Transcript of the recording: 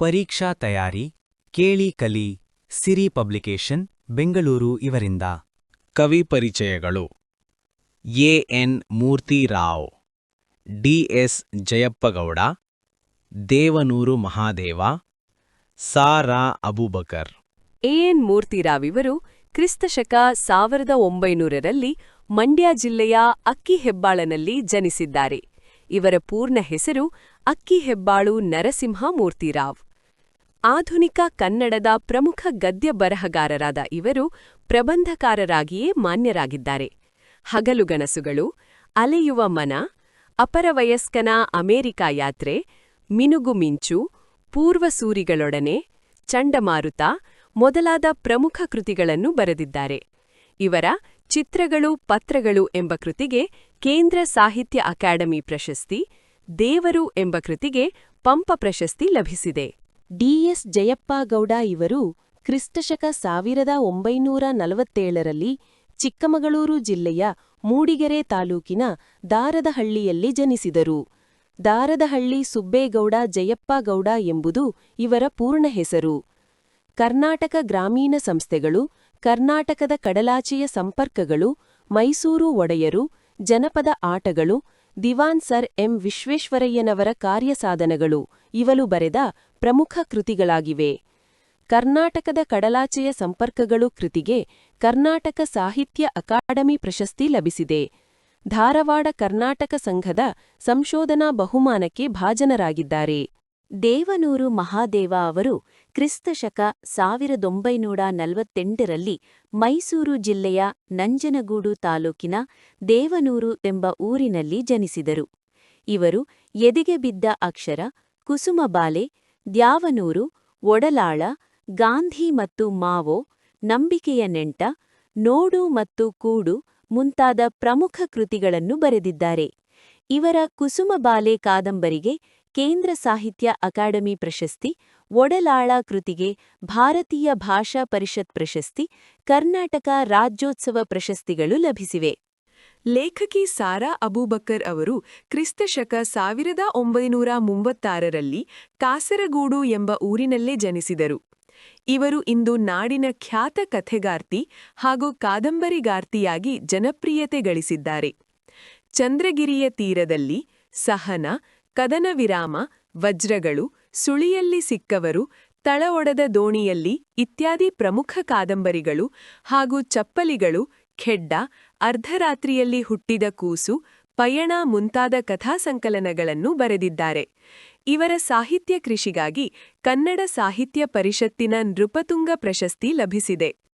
ಪರೀಕ್ಷಾ ತಯಾರಿ ಕೇಳಿ ಕಲಿ ಸಿರಿ ಪಬ್ಲಿಕೇಶನ್ ಬೆಂಗಳೂರು ಇವರಿಂದ ಕವಿ ಪರಿಚಯಗಳು ಎ.ಎನ್. ಮೂರ್ತಿರಾವ್, ಡಿ.ಎಸ್. ಜಯಪ್ಪಗೌಡ, ದೇವನೂರು ಮಹಾದೇವ, ಸಾ.ರಾ. ಅಬೂಬಕರ್. ಎ.ಎನ್. ಮೂರ್ತಿರಾವ್ ಇವರು ಕ್ರಿಸ್ತಶಕ 1900ರಲ್ಲಿ ಮಂಡ್ಯ ಜಿಲ್ಲೆಯ ಅಕ್ಕಿಹೆಬ್ಬಾಳನಲ್ಲಿ ಜನಿಸಿದ್ದಾರೆ. ಇವರ ಪೂರ್ಣ ಹೆಸರು ಅಕ್ಕಿಹೆಬ್ಬಾಳು ನರಸಿಂಹ ಮೂರ್ತಿರಾವ್. ಆಧುನಿಕ ಕನ್ನಡದ ಪ್ರಮುಖ ಗದ್ಯ ಬರಹಗಾರರಾದ ಇವರು ಪ್ರಬಂಧಕಾರರಾಗಿಯೇ ಮಾನ್ಯರಾಗಿದ್ದಾರೆ. ಹಗಲುಗನಸುಗಳು, ಅಲೆಯುವ ಮನ, ಅಪರವಯಸ್ಕನ ಅಮೆರಿಕ ಯಾತ್ರೆ, ಮಿನುಗು ಮಿಂಚು, ಪೂರ್ವಸೂರಿಗಳೊಡನೆ, ಚಂಡಮಾರುತ ಮೊದಲಾದ ಪ್ರಮುಖ ಕೃತಿಗಳನ್ನು ಬರೆದಿದ್ದಾರೆ. ಇವರ ಚಿತ್ರಗಳು ಪತ್ರಗಳು ಎಂಬ ಕೃತಿಗೆ ಕೇಂದ್ರ ಸಾಹಿತ್ಯ ಅಕಾಡೆಮಿ ಪ್ರಶಸ್ತಿ, ದೇವರು ಎಂಬ ಕೃತಿಗೆ ಪಂಪ ಪ್ರಶಸ್ತಿ ಲಭಿಸಿದೆ. ಡಿ.ಎಸ್. ಜಯಪ್ಪಗೌಡ ಇವರು ಕ್ರಿಸ್ತಶಕ 1947ರಲ್ಲಿ ಚಿಕ್ಕಮಗಳೂರು ಜಿಲ್ಲೆಯ ಮೂಡಿಗೆರೆ ತಾಲೂಕಿನ ದಾರದಹಳ್ಳಿಯಲ್ಲಿ ಜನಿಸಿದರು. ದಾರದಹಳ್ಳಿ ಸುಬ್ಬೇಗೌಡ ಜಯಪ್ಪಗೌಡ ಎಂಬುದು ಇವರ ಪೂರ್ಣ ಹೆಸರು. ಕರ್ನಾಟಕ ಗ್ರಾಮೀಣ ಸಂಸ್ಥೆಗಳು, ಕರ್ನಾಟಕದ ಕಡಲಾಚೆಯ ಸಂಪರ್ಕಗಳು, ಮೈಸೂರು ಒಡೆಯರು, ಜನಪದ ಆಟಗಳು, ದಿವಾನ್ ಸರ್ ಎಂ ವಿಶ್ವೇಶ್ವರಯ್ಯನವರ ಕಾರ್ಯಸಾಧನಗಳು ಇವಳು ಬರೆದ ಪ್ರಮುಖ ಕೃತಿಗಳಾಗಿವೆ. ಕರ್ನಾಟಕದ ಕಡಲಾಚೆಯ ಸಂಪರ್ಕಗಳು ಕೃತಿಗೆ ಕರ್ನಾಟಕ ಸಾಹಿತ್ಯ ಅಕಾಡೆಮಿ ಪ್ರಶಸ್ತಿ ಲಭಿಸಿದೆ. ಧಾರವಾಡ ಕರ್ನಾಟಕ ಸಂಘದ ಸಂಶೋಧನಾ ಬಹುಮಾನಕ್ಕೆ ಭಾಜನರಾಗಿದ್ದಾರೆ. ದೇವನೂರು ಮಹಾದೇವ ಅವರು ಕ್ರಿಸ್ತಶಕ 1948ರಲ್ಲಿ ಮೈಸೂರು ಜಿಲ್ಲೆಯ ನಂಜನಗೂಡು ತಾಲೂಕಿನ ದೇವನೂರು ಎಂಬ ಊರಿನಲ್ಲಿ ಜನಿಸಿದರು. ಇವರು ಎದೆಗೆ ಬಿದ್ದ ಅಕ್ಷರ, ಕುಸುಮಬಾಲೆ, ದ್ಯಾವನೂರು, ಒಡಲಾಳ, ಗಾಂಧಿ ಮತ್ತು ಮಾವೋ, ನಂಬಿಕೆಯ ನೆಂಟ, ನೋಡು ಮತ್ತು ಕೂಡು ಮುಂತಾದ ಪ್ರಮುಖ ಕೃತಿಗಳನ್ನು ಬರೆದಿದ್ದಾರೆ. ಇವರ ಕುಸುಮಬಾಲೆ ಕಾದಂಬರಿಗೆ ಕೇಂದ್ರ ಸಾಹಿತ್ಯ ಅಕಾಡೆಮಿ ಪ್ರಶಸ್ತಿ, ಒಡಲಾಳ ಕೃತಿಗೆ ಭಾರತೀಯ ಭಾಷಾ ಪರಿಷತ್ ಪ್ರಶಸ್ತಿ, ಕರ್ನಾಟಕ ರಾಜ್ಯೋತ್ಸವ ಪ್ರಶಸ್ತಿಗಳು ಲಭಿಸಿವೆ. ಲೇಖಕಿ ಸಾ.ರಾ. ಅಬೂಬಕರ್ ಅವರು ಕ್ರಿಸ್ತಶಕ 1936ರಲ್ಲಿ ಕಾಸರಗೂಡು ಎಂಬ ಊರಿನಲ್ಲೇ ಜನಿಸಿದರು. ಇವರು ಇಂದು ನಾಡಿನ ಖ್ಯಾತ ಕಥೆಗಾರ್ತಿ ಹಾಗೂ ಕಾದಂಬರಿಗಾರ್ತಿಯಾಗಿ ಜನಪ್ರಿಯತೆ ಗಳಿಸಿದ್ದಾರೆ. ಚಂದ್ರಗಿರಿಯ ತೀರದಲ್ಲಿ, ಸಹನ, ಕದನ ವಿರಾಮ, ವಜ್ರಗಳು, ಸುಳಿಯಲ್ಲಿ ಸಿಕ್ಕವರು, ತಳ ಒಡೆದ ದೋಣಿಯಲ್ಲಿ ಇತ್ಯಾದಿ ಪ್ರಮುಖ ಕಾದಂಬರಿಗಳು ಹಾಗೂ ಚಪ್ಪಲಿಗಳು, ಖೆಡ್ಡ, ಅರ್ಧರಾತ್ರಿಯಲ್ಲಿ ಹುಟ್ಟಿದ ಕೂಸು, ಪಯಣ ಮುಂತಾದ ಕಥಾಸಂಕಲನಗಳನ್ನು ಬರೆದಿದ್ದಾರೆ. ಇವರ ಸಾಹಿತ್ಯ ಕೃಷಿಗಾಗಿ ಕನ್ನಡ ಸಾಹಿತ್ಯ ಪರಿಷತ್ತಿನ ನೃಪತುಂಗ ಪ್ರಶಸ್ತಿ ಲಭಿಸಿದೆ.